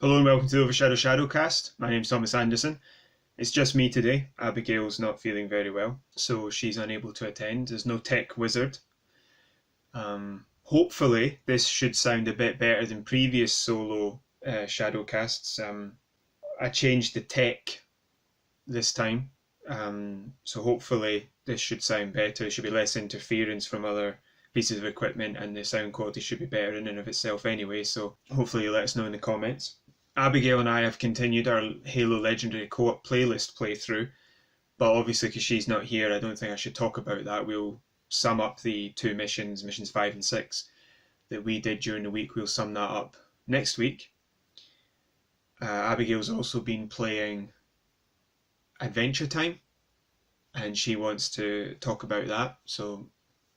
Hello and welcome to the OverShadow ShadowCast. My name's Thomas Anderson. It's just me today. Abigail's not feeling very well, so she's unable to attend. There's no tech wizard. Hopefully this should sound a bit better than previous solo ShadowCasts. I changed the tech this time, so hopefully this should sound better. There should be less interference from other pieces of equipment, and the sound quality should be better in and of itself anyway, so hopefully you let us know in the comments. Abigail and I have continued our Halo Legendary Co-op playlist playthrough, but obviously because she's not here, I don't think I should talk about that. We'll sum up the two missions 5 and 6, that we did during the week. We'll sum that up next week. Abigail's also been playing Adventure Time, and she wants to talk about that, so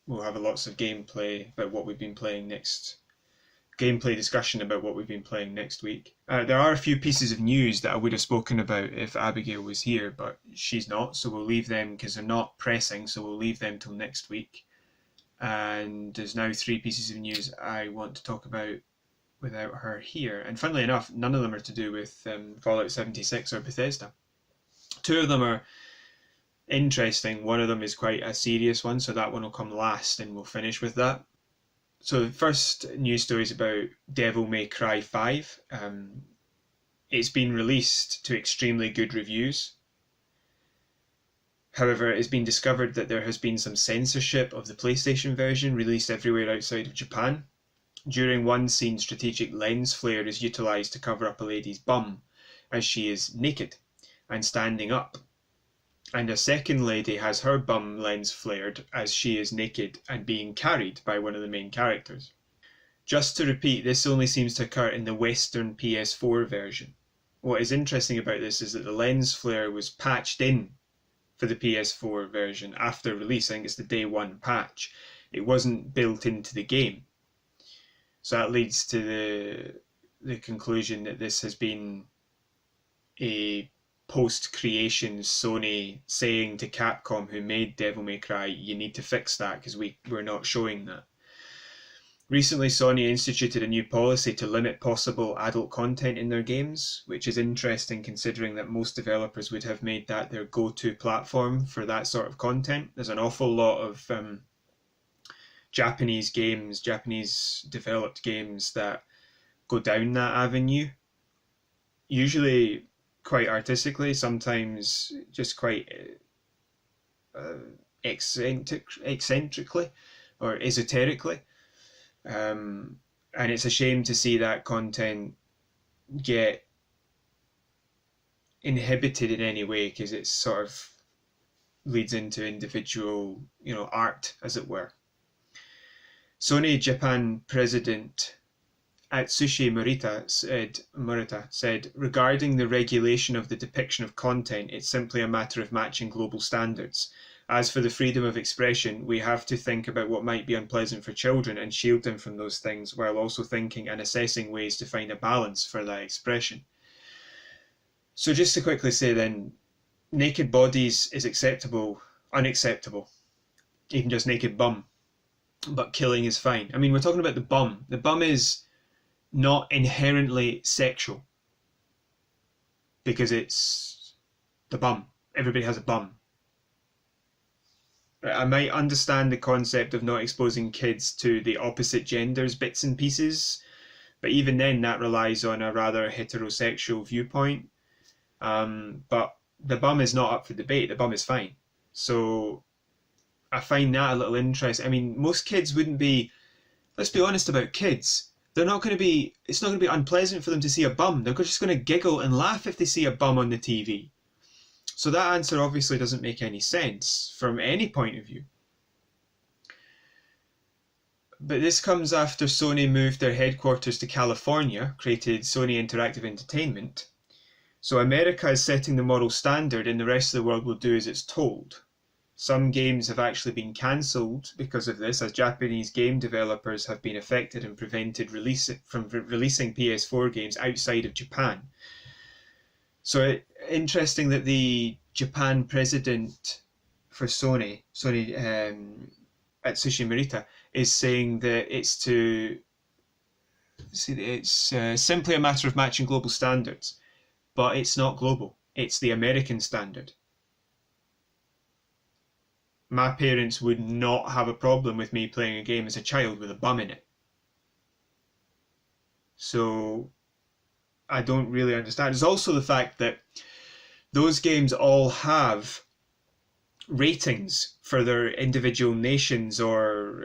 we'll have lots of gameplay about what we've been playing next. Gameplay discussion about what we've been playing next week. There are a few pieces of news that I would have spoken about if Abigail was here, but she's not, so we'll leave them because they're not pressing, so we'll leave them till next week. And there's now 3 pieces of news I want to talk about without her here. And funnily enough, none of them are to do with Fallout 76 or Bethesda. 2 of them are interesting. One of them is quite a serious one, so that one will come last and we'll finish with that. So the first news story is about Devil May Cry 5. It's been released to extremely good reviews. However, it's been discovered that there has been some censorship of the PlayStation version released everywhere outside of Japan. During one scene, strategic lens flare is utilised to cover up a lady's bum as she is naked and standing up. And a second lady has her bum lens flared as she is naked and being carried by one of the main characters. Just to repeat, this only seems to occur in the Western PS4 version. What is interesting about this is that the lens flare was patched in for the PS4 version after release. I think it's the day 1 patch. It wasn't built into the game. So that leads to the conclusion that this has been a post-creation Sony saying to Capcom, who made Devil May Cry, you need to fix that because we're not showing that. Recently, Sony instituted a new policy to limit possible adult content in their games, which is interesting considering that most developers would have made that their go-to platform for that sort of content. There's an awful lot of Japanese developed games that go down that avenue. Usually quite artistically, sometimes just quite eccentrically or esoterically. And it's a shame to see that content get inhibited in any way, because it sort of leads into individual, art, as it were. Sony Japan President Atsushi Morita said, regarding the regulation of the depiction of content, it's simply a matter of matching global standards. As for the freedom of expression, we have to think about what might be unpleasant for children and shield them from those things, while also thinking and assessing ways to find a balance for that expression. So just to quickly say then, naked bodies is unacceptable, even just naked bum, but killing is fine. I mean, we're talking about the bum. The bum is not inherently sexual because it's the bum. Everybody has a bum. I might understand the concept of not exposing kids to the opposite gender's bits and pieces, but even then that relies on a rather heterosexual viewpoint. But the bum is not up for debate. The bum is fine. So I find that a little interesting. I mean, most kids wouldn't be, let's be honest about kids, it's not going to be unpleasant for them to see a bum. They're just going to giggle and laugh if they see a bum on the TV. So that answer obviously doesn't make any sense from any point of view. But this comes after Sony moved their headquarters to California, created Sony Interactive Entertainment. So America is setting the moral standard and the rest of the world will do as it's told. Some games have actually been cancelled because of this, as Japanese game developers have been affected and prevented from releasing PS4 games outside of Japan. So interesting that the Japan president for Sony Atsushi Morita, is saying that it's to See, it's simply a matter of matching global standards, but it's not global. It's the American standard. My parents would not have a problem with me playing a game as a child with a bum in it. So I don't really understand. It's also the fact that those games all have ratings for their individual nations, or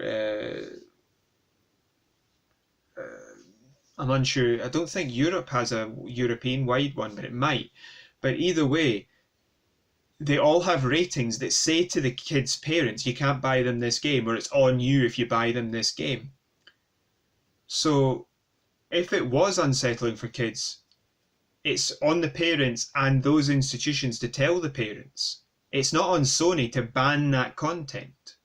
I'm unsure. I don't think Europe has a European-wide one, but it might. But either way, they all have ratings that say to the kids' parents, you can't buy them this game, or it's on you if you buy them this game. So if it was unsettling for kids, it's on the parents and those institutions to tell the parents. It's not on Sony to ban that content.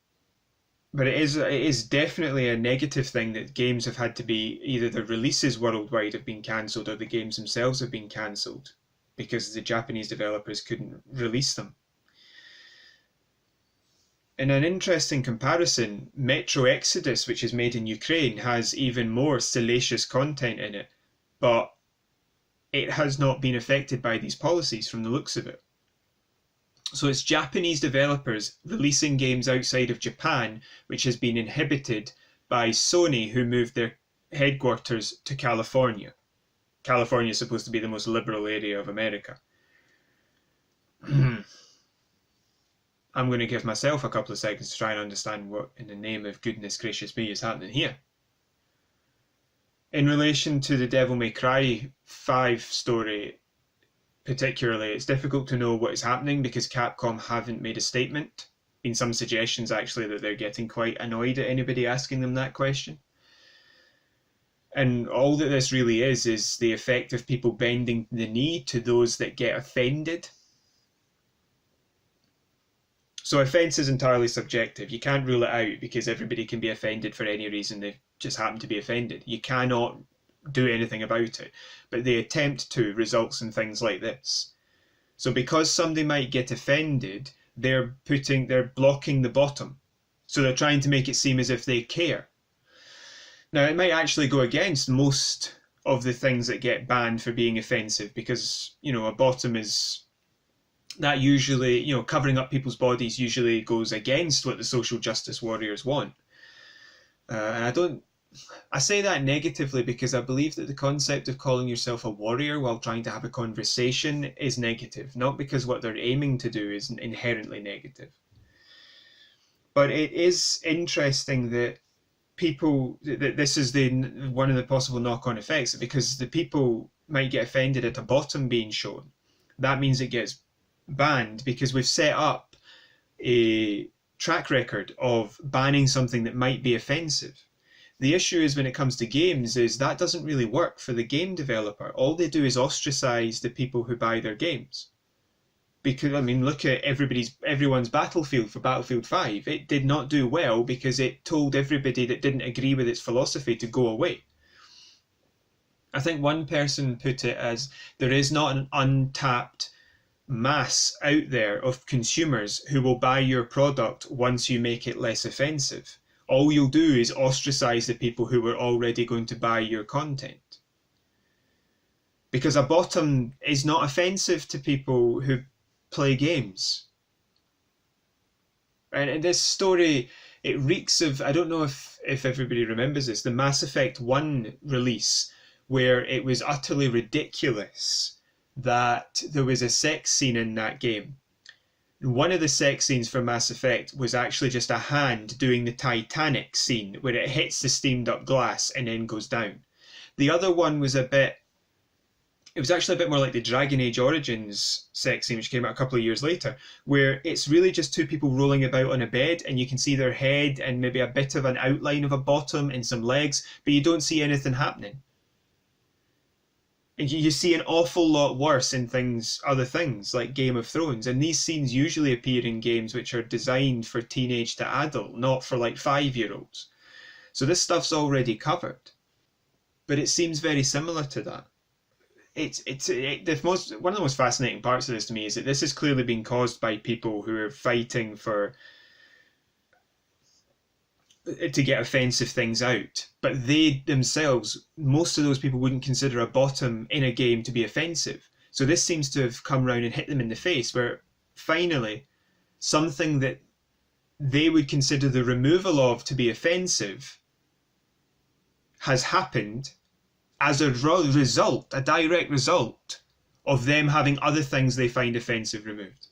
But it is definitely a negative thing that games have had to be, either the releases worldwide have been cancelled or the games themselves have been cancelled because the Japanese developers couldn't release them. In an interesting comparison, Metro Exodus, which is made in Ukraine, has even more salacious content in it, but it has not been affected by these policies from the looks of it. So it's Japanese developers releasing games outside of Japan, which has been inhibited by Sony, who moved their headquarters to California. California is supposed to be the most liberal area of America. I'm going to give myself a couple of seconds to try and understand what in the name of goodness gracious me is happening here. In relation to the Devil May Cry 5 story particularly, it's difficult to know what is happening because Capcom haven't made a statement. Been some suggestions actually that they're getting quite annoyed at anybody asking them that question. And all that this really is the effect of people bending the knee to those that get offended. So offence is entirely subjective. You can't rule it out because everybody can be offended for any reason. They just happen to be offended. You cannot do anything about it. But the attempt to results in things like this. So because somebody might get offended, they're blocking the bottom. So they're trying to make it seem as if they care. Now, it might actually go against most of the things that get banned for being offensive because, a bottom is... that usually, covering up people's bodies usually goes against what the social justice warriors want. And I say that negatively because I believe that the concept of calling yourself a warrior while trying to have a conversation is negative, not because what they're aiming to do is inherently negative. But it is interesting that this is one of the possible knock-on effects, because the people might get offended at a bottom being shown. That means it gets banned because we've set up a track record of banning something that might be offensive. The issue is when it comes to games is that doesn't really work for the game developer. All they do is ostracize the people who buy their games. Because, look at everyone's Battlefield for Battlefield 5. It did not do well because it told everybody that didn't agree with its philosophy to go away. I think one person put it as, there is not an untapped mass out there of consumers who will buy your product once you make it less offensive. All you'll do is ostracize the people who were already going to buy your content. Because a bottom is not offensive to people who play games. And this story, it reeks of, I don't know if everybody remembers this, the Mass Effect 1 release, where it was utterly ridiculous that there was a sex scene in that game. One of the sex scenes for Mass Effect was actually just a hand doing the Titanic scene, where it hits the steamed up glass and then goes down. The other one was it was actually a bit more like the Dragon Age Origins sex scene, which came out a couple of years later, where it's really just two people rolling about on a bed and you can see their head and maybe a bit of an outline of a bottom and some legs, but you don't see anything happening. And you see an awful lot worse in other things like Game of Thrones, and these scenes usually appear in games which are designed for teenage to adult, not for like 5-year-olds. So this stuff's already covered, but it seems very similar to that. One of the most fascinating parts of this to me is that this has clearly been caused by people who are fighting for to get offensive things out. But they themselves, most of those people wouldn't consider a bottom in a game to be offensive. So this seems to have come round and hit them in the face, where finally something that they would consider the removal of to be offensive has happened as a result, a direct result of them having other things they find offensive removed.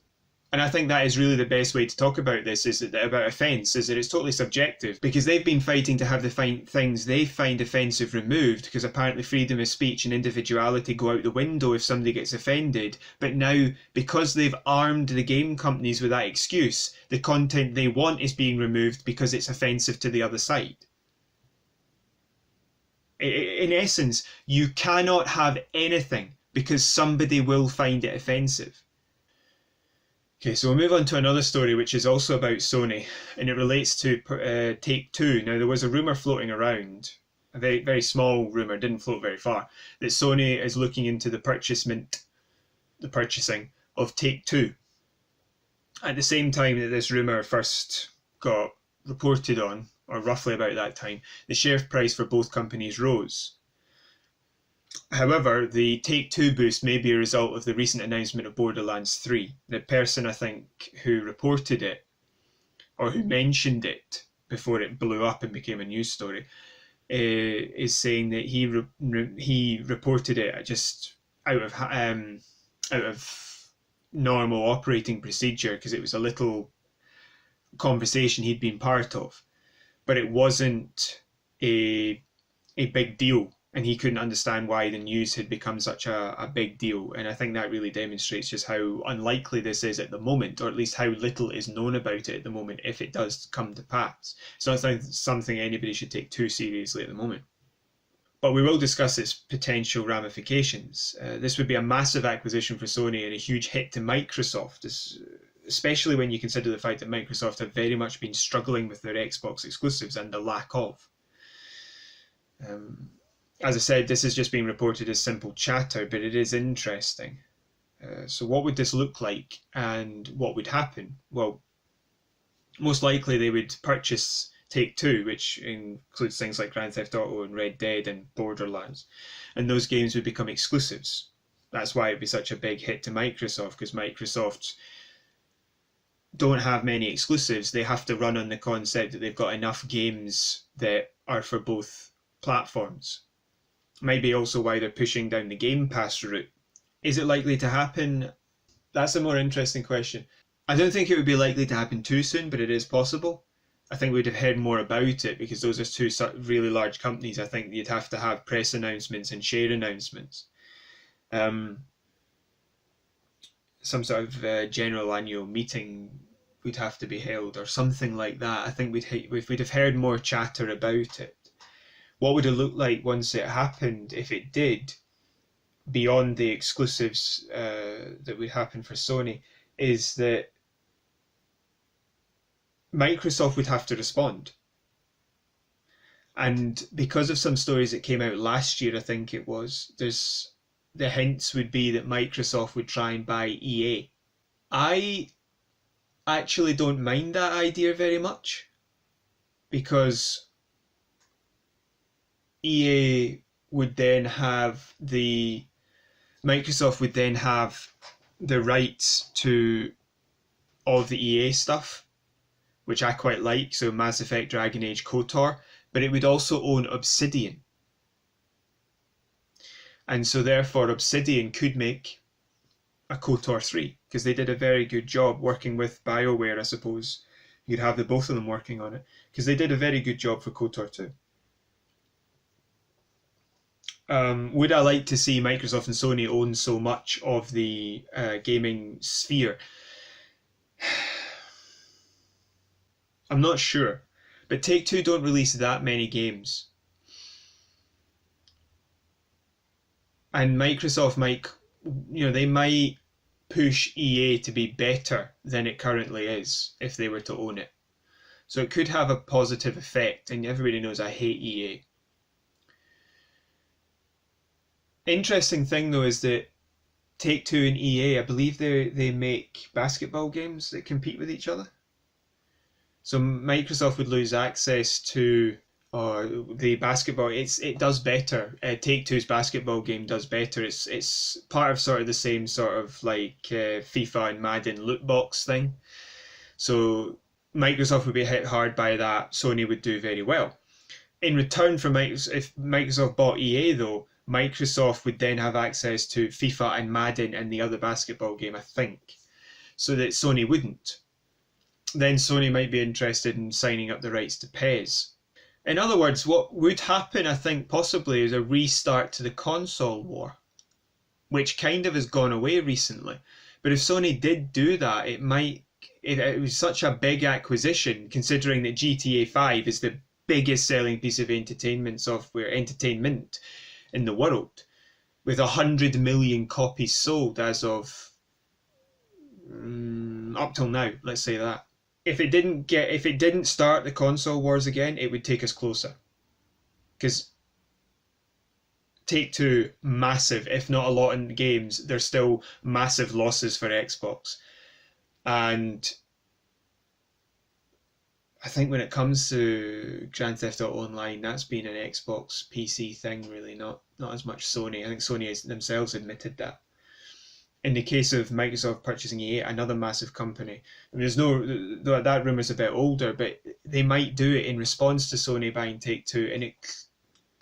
And I think that is really the best way to talk about this, is that about offence, is that it's totally subjective, because they've been fighting to have the things they find offensive removed, because apparently freedom of speech and individuality go out the window if somebody gets offended. But now, because they've armed the game companies with that excuse, the content they want is being removed because it's offensive to the other side. In essence, you cannot have anything because somebody will find it offensive. Okay, so we'll move on to another story which is also about Sony, and it relates to Take-Two. Now, there was a rumour floating around, a very, very small rumour, didn't float very far, that Sony is looking into the purchasing of Take-Two. At the same time that this rumour first got reported on, or roughly about that time, the share price for both companies rose. However, the Take-Two boost may be a result of the recent announcement of Borderlands 3. The person, I think, who reported it, or who mentioned it before it blew up and became a news story, is saying that he reported it just out of normal operating procedure, because it was a little conversation he'd been part of. But it wasn't a big deal, and he couldn't understand why the news had become such a big deal. And I think that really demonstrates just how unlikely this is at the moment, or at least how little is known about it at the moment, if it does come to pass. It's not something anybody should take too seriously at the moment. But we will discuss its potential ramifications. This would be a massive acquisition for Sony and a huge hit to Microsoft, especially when you consider the fact that Microsoft have very much been struggling with their Xbox exclusives and the lack of. As I said, this is just being reported as simple chatter, but it is interesting. So what would this look like, and what would happen? Well, most likely they would purchase Take-Two, which includes things like Grand Theft Auto and Red Dead and Borderlands, and those games would become exclusives. That's why it would be such a big hit to Microsoft, because Microsoft don't have many exclusives. They have to run on the concept that they've got enough games that are for both platforms. Maybe also why they're pushing down the Game Pass route. Is it likely to happen? That's a more interesting question. I don't think it would be likely to happen too soon, but it is possible. I think we'd have heard more about it, because those are two really large companies. I think you'd have to have press announcements and share announcements. Some sort of general annual meeting would have to be held, or something like that. I think we'd have heard more chatter about it. What would it look like once it happened, if it did, beyond the exclusives that would happen for Sony, is that Microsoft would have to respond. And because of some stories that came out last year, I think it was, the hints would be that Microsoft would try and buy EA. I actually don't mind that idea very much, because EA would then have Microsoft would then have the rights to all of the EA stuff, which I quite like, so Mass Effect, Dragon Age, KOTOR, but it would also own Obsidian. And so therefore Obsidian could make a KOTOR 3, because they did a very good job working with BioWare, I suppose. You'd have the both of them working on it, because they did a very good job for KOTOR 2. Would I like to see Microsoft and Sony own so much of the gaming sphere? I'm not sure, but Take-Two don't release that many games. And Microsoft might, they might push EA to be better than it currently is if they were to own it. So it could have a positive effect, and everybody knows I hate EA. Interesting thing though is that Take-Two and EA, I believe they make basketball games that compete with each other. So Microsoft would lose access to the basketball. It does better. Take-Two's basketball game does better. It's part of sort of the same sort of like FIFA and Madden loot box thing. So Microsoft would be hit hard by that. Sony would do very well. In return for if Microsoft bought EA though, Microsoft would then have access to FIFA and Madden and the other basketball game, I think, so that Sony wouldn't. Then Sony might be interested in signing up the rights to PES. In other words, what would happen, I think, possibly, is a restart to the console war, which kind of has gone away recently. But if Sony did do that, it was such a big acquisition, considering that GTA 5 is the biggest selling piece of entertainment in the world, with 100 million copies sold as of up till now, let's say that. If it didn't start the console wars again, it would take us closer. Because Take-Two, massive, if not a lot in the games, there's still massive losses for Xbox. And I think when it comes to Grand Theft Auto Online, that's been an Xbox PC thing, really, not as much Sony. I think Sony has themselves admitted that. In the case of Microsoft purchasing EA, another massive company, I mean, that rumour's a bit older, but they might do it in response to Sony buying Take-Two, and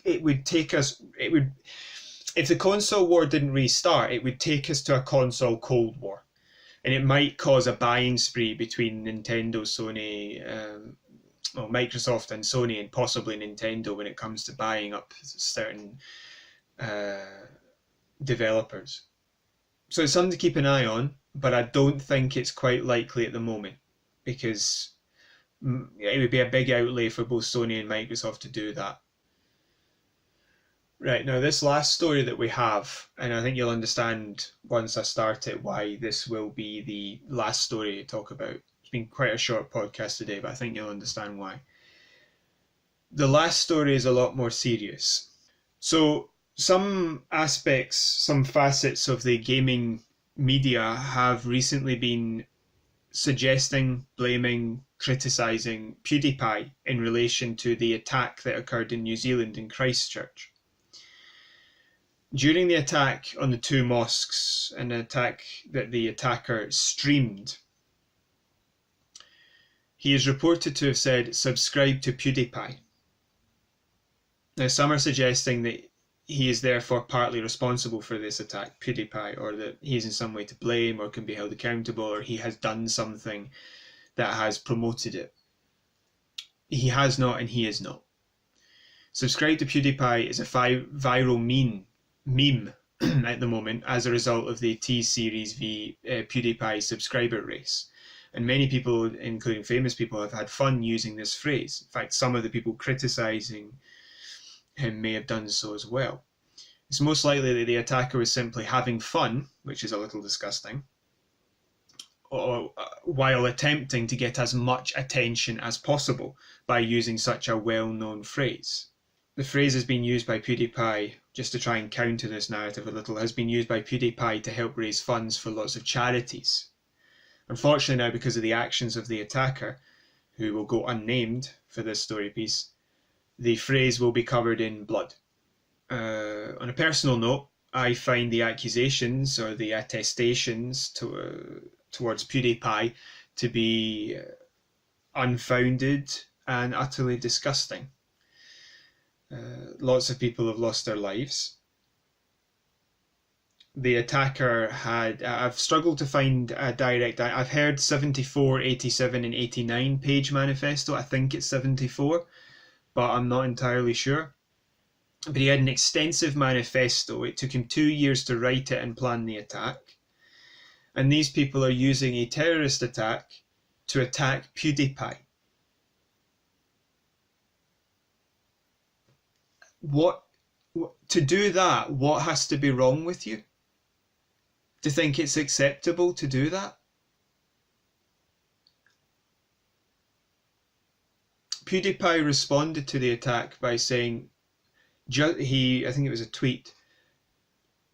it would take us, if the console war didn't restart, it would take us to a console cold war. And it might cause a buying spree between Nintendo, Sony, Microsoft and Sony, and possibly Nintendo when it comes to buying up certain developers. So it's something to keep an eye on, but I don't think it's quite likely at the moment, because it would be a big outlay for both Sony and Microsoft to do that. Right, now this last story that we have, and I think you'll understand once I start it why this will be the last story to talk about. It's been quite a short podcast today, but I think you'll understand why. The last story is a lot more serious. So some aspects, some facets of the gaming media have recently been suggesting, blaming, criticising PewDiePie in relation to the attack that occurred in New Zealand in Christchurch. During the attack on the two mosques, an attack that the attacker streamed, he is reported to have said, "Subscribe to PewDiePie." Now, some are suggesting that he is therefore partly responsible for this attack, PewDiePie, or that he is in some way to blame or can be held accountable, or he has done something that has promoted it. He has not, and he is not. Subscribe to PewDiePie is a viral meme at the moment as a result of the T-Series v PewDiePie subscriber race. And many people, including famous people, have had fun using this phrase. In fact, some of the people criticising him may have done so as well. It's most likely that the attacker was simply having fun, which is a little disgusting, while attempting to get as much attention as possible by using such a well-known phrase. The phrase has been used by PewDiePie, just to try and counter this narrative a little, has been used by PewDiePie to help raise funds for lots of charities. Unfortunately now, because of the actions of the attacker, who will go unnamed for this story piece, the phrase will be covered in blood. On a personal note, I find the accusations or the attestations towards PewDiePie to be unfounded and utterly disgusting. Lots of people have lost their lives. The attacker had, I've struggled to find a direct, I've heard 74, 87 and 89 page manifesto. I think it's 74, but I'm not entirely sure. But he had an extensive manifesto. It took him 2 years to write it and plan the attack. And these people are using a terrorist attack to attack PewDiePie. To do that, what has to be wrong with you? To think it's acceptable to do that? PewDiePie responded to the attack by saying, I think it was a tweet,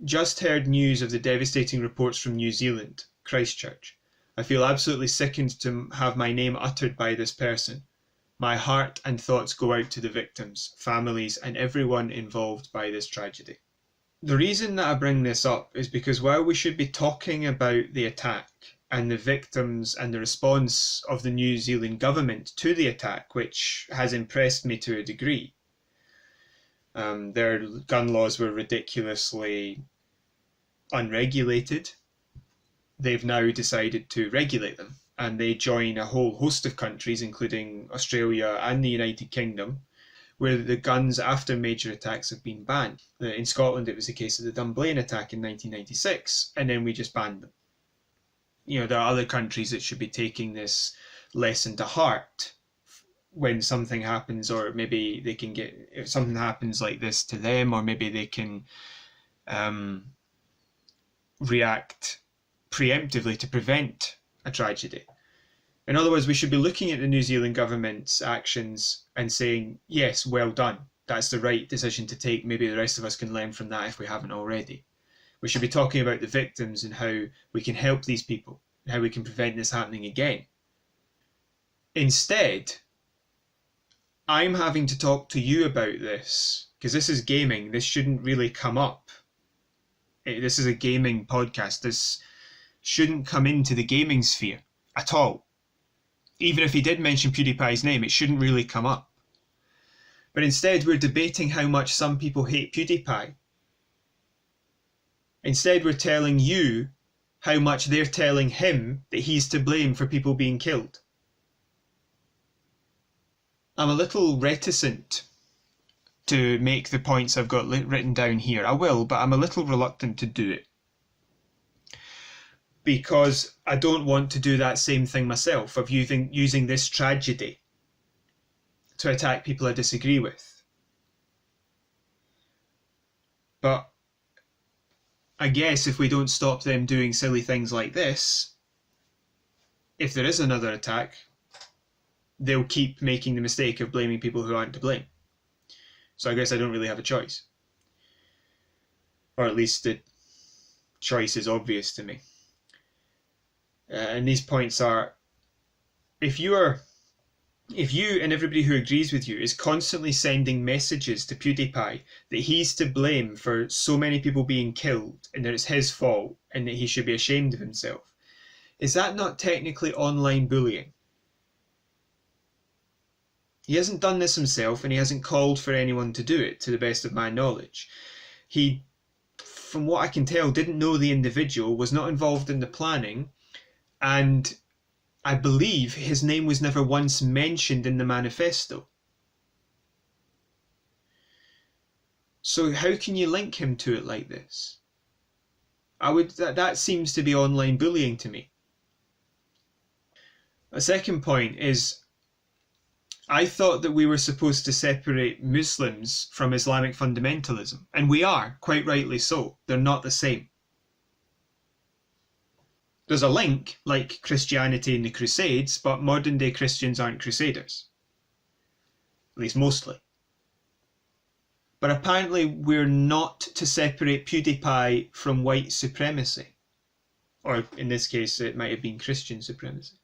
"Just heard news of the devastating reports from New Zealand, Christchurch. I feel absolutely sickened to have my name uttered by this person. My heart and thoughts go out to the victims, families, and everyone involved by this tragedy. The reason that I bring this up is because while we should be talking about the attack and the victims and the response of the New Zealand government to the attack, which has impressed me to a degree, their gun laws were ridiculously unregulated. They've now decided to regulate them, and they join a whole host of countries, including Australia and the United Kingdom, where the guns after major attacks have been banned. In Scotland, it was the case of the Dunblane attack in 1996, and then we just banned them. There are other countries that should be taking this lesson to heart when something happens, or maybe they can if something happens like this to them, or maybe they can react preemptively to prevent a tragedy. In other words, we should be looking at the New Zealand government's actions and saying, yes, well done. That's the right decision to take. Maybe the rest of us can learn from that if we haven't already. We should be talking about the victims and how we can help these people and how we can prevent this happening again. Instead, I'm having to talk to you about this because this is gaming. This shouldn't really come up. This is a gaming podcast. This shouldn't come into the gaming sphere at all. Even if he did mention PewDiePie's name, it shouldn't really come up. But instead, we're debating how much some people hate PewDiePie. Instead, we're telling you how much they're telling him that he's to blame for people being killed. I'm a little reticent to make the points I've got written down here. I will, but I'm a little reluctant to do it, because I don't want to do that same thing myself of using this tragedy to attack people I disagree with. But I guess if we don't stop them doing silly things like this, if there is another attack, they'll keep making the mistake of blaming people who aren't to blame. So I guess I don't really have a choice. Or at least the choice is obvious to me. And these points are, if you and everybody who agrees with you is constantly sending messages to PewDiePie that he's to blame for so many people being killed and that it's his fault and that he should be ashamed of himself, is that not technically online bullying? He hasn't done this himself, and he hasn't called for anyone to do it, to the best of my knowledge. He, from what I can tell, didn't know the individual, was not involved in the planning, and I believe his name was never once mentioned in the manifesto. So how can you link him to it like this? That seems to be online bullying to me. A second point is, I thought that we were supposed to separate Muslims from Islamic fundamentalism, and we are, quite rightly so. They're not the same. There's a link, like Christianity and the Crusades, but modern day Christians aren't crusaders. At least mostly. But apparently we're not to separate PewDiePie from white supremacy. Or in this case, it might have been Christian supremacy.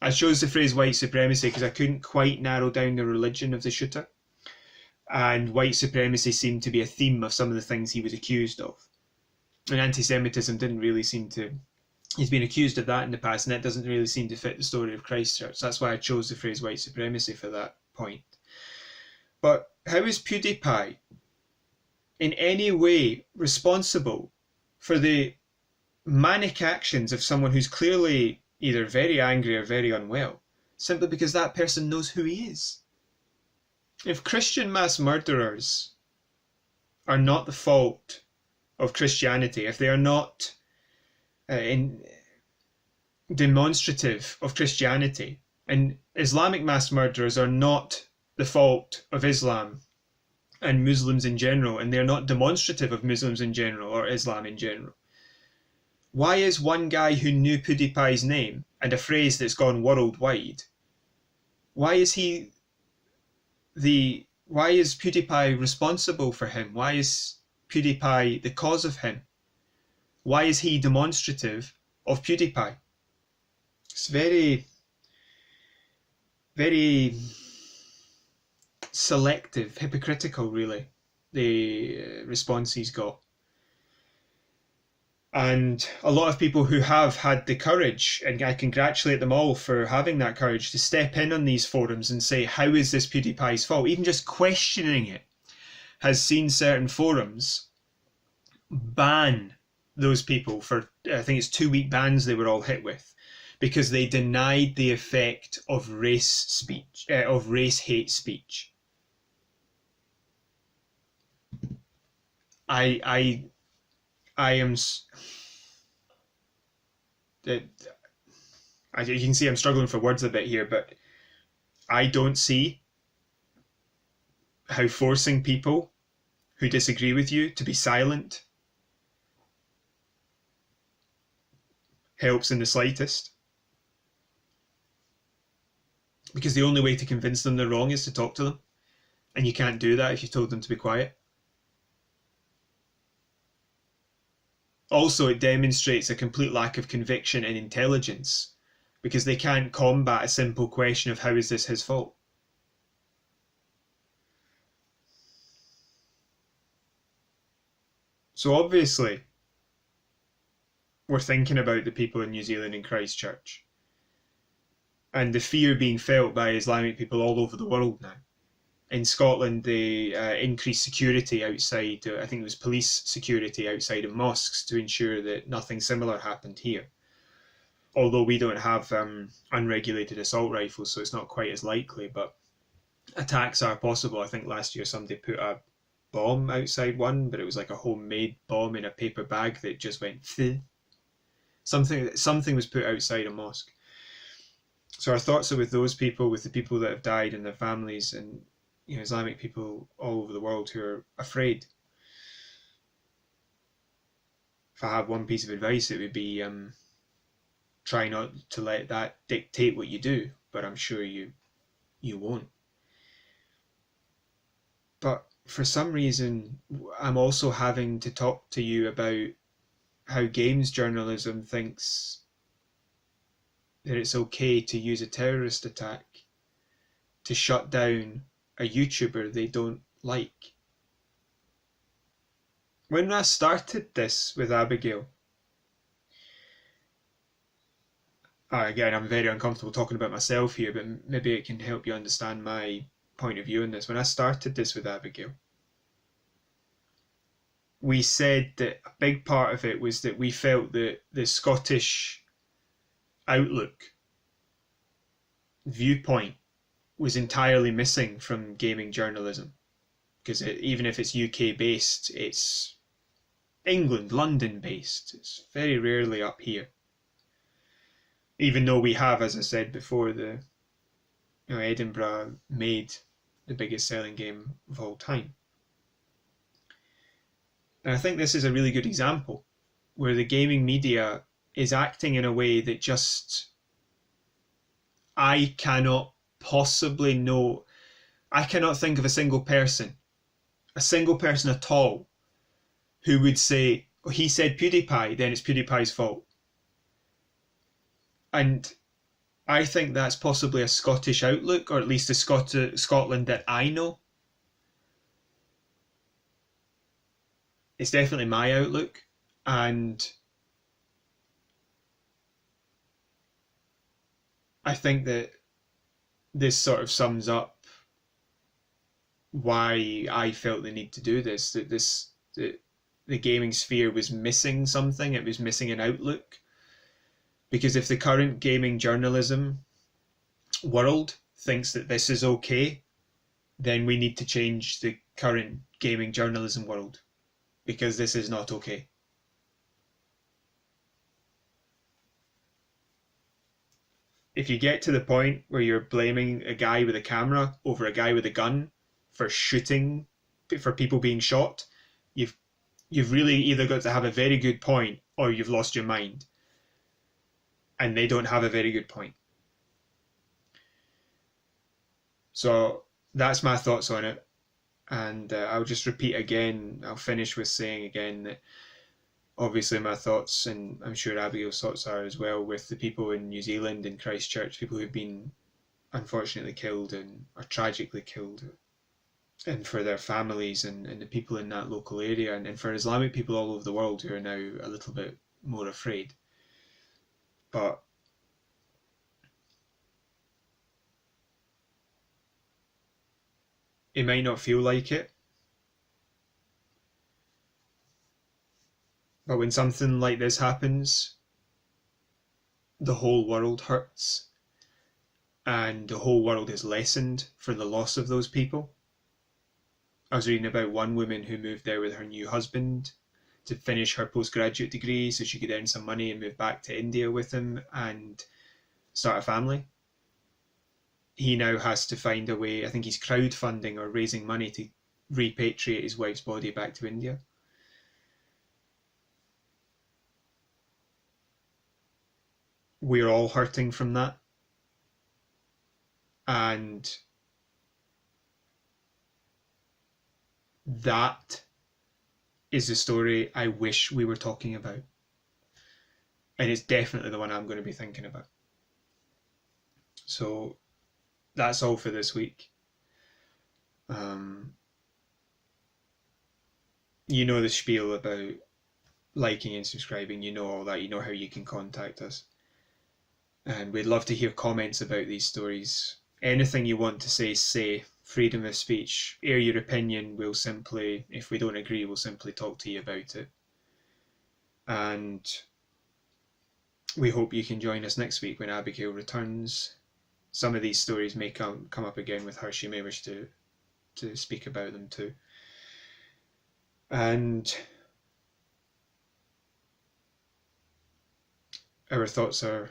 I chose the phrase white supremacy because I couldn't quite narrow down the religion of the shooter. And white supremacy seemed to be a theme of some of the things he was accused of. And anti-Semitism didn't really seem to... He's been accused of that in the past, and that doesn't really seem to fit the story of Christchurch. That's why I chose the phrase white supremacy for that point. But how is PewDiePie in any way responsible for the manic actions of someone who's clearly either very angry or very unwell, simply because that person knows who he is? If Christian mass murderers are not the fault of Christianity, if they are not demonstrative of Christianity, and Islamic mass murderers are not the fault of Islam and Muslims in general, and they're not demonstrative of Muslims in general or Islam in general, why is one guy who knew PewDiePie's name and a phrase that's gone worldwide, why is PewDiePie responsible for him? Why is PewDiePie the cause of him? Why is he demonstrative of PewDiePie? It's very, very selective, hypocritical, really, the response he's got. And a lot of people who have had the courage, and I congratulate them all for having that courage, to step in on these forums and say, how is this PewDiePie's fault? Even just questioning it has seen certain forums ban those people for, I think it's 2-week bans they were all hit with, because they denied the effect of race speech, of race hate speech. I am, you can see I'm struggling for words a bit here, but I don't see how forcing people who disagree with you to be silent helps in the slightest. Because the only way to convince them they're wrong is to talk to them. And you can't do that if you told them to be quiet. Also, it demonstrates a complete lack of conviction and intelligence, because they can't combat a simple question of how is this his fault. So obviously, we're thinking about the people in New Zealand and Christchurch, and the fear being felt by Islamic people all over the world now. In Scotland, they increased security outside, I think it was police security outside of mosques to ensure that nothing similar happened here. Although we don't have unregulated assault rifles, so it's not quite as likely, but attacks are possible. I think last year somebody put a bomb outside one, but it was like a homemade bomb in a paper bag that just went pfft. Something was put outside a mosque. So our thoughts are with those people, with the people that have died and their families, and Islamic people all over the world who are afraid. If I have one piece of advice, it would be try not to let that dictate what you do, but I'm sure you won't. But for some reason, I'm also having to talk to you about how games journalism thinks that it's okay to use a terrorist attack to shut down a YouTuber they don't like. When I started this with Abigail, again, I'm very uncomfortable talking about myself here, but maybe it can help you understand my point of view on this. When I started this with Abigail, we said that a big part of it was that we felt that the Scottish outlook, viewpoint, was entirely missing from gaming journalism, because even if it's UK based, it's England, London based. It's very rarely up here. Even though we have, as I said before, the Edinburgh made the biggest selling game of all time. And I think this is a really good example where the gaming media is acting in a way that just, I cannot possibly know. I cannot think of a single person at all, who would say, oh, he said PewDiePie, then it's PewDiePie's fault. And I think that's possibly a Scottish outlook, or at least a Scotland that I know. It's definitely my outlook, and I think that this sort of sums up why I felt the need to do this, that the gaming sphere was missing something. It was missing an outlook. Because if the current gaming journalism world thinks that this is okay, then we need to change the current gaming journalism world, because this is not okay. If you get to the point where you're blaming a guy with a camera over a guy with a gun for shooting, for people being shot, you've really either got to have a very good point or you've lost your mind. And they don't have a very good point. So that's my thoughts on it. And I'll just repeat again, I'll finish with saying again that obviously my thoughts, and I'm sure Abigail's thoughts are as well, with the people in New Zealand and Christchurch, people who've been unfortunately killed and or tragically killed, and for their families and the people in that local area, and for Islamic people all over the world who are now a little bit more afraid. But it might not feel like it, but when something like this happens, the whole world hurts, and the whole world is lessened for the loss of those people. I was reading about one woman who moved there with her new husband to finish her postgraduate degree so she could earn some money and move back to India with him and start a family. He now has to find a way, I think he's crowdfunding or raising money to repatriate his wife's body back to India. We're all hurting from that. And that is the story I wish we were talking about. And it's definitely the one I'm going to be thinking about. So that's all for this week. You know the spiel about liking and subscribing. You know all that. You know how you can contact us. And we'd love to hear comments about these stories. Anything you want to say, say. Freedom of speech. Air your opinion. We'll simply, if we don't agree, we'll simply talk to you about it. And we hope you can join us next week when Abigail returns. Some of these stories may come up again with her. She may wish to speak about them too. And our thoughts are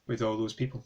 with all those people.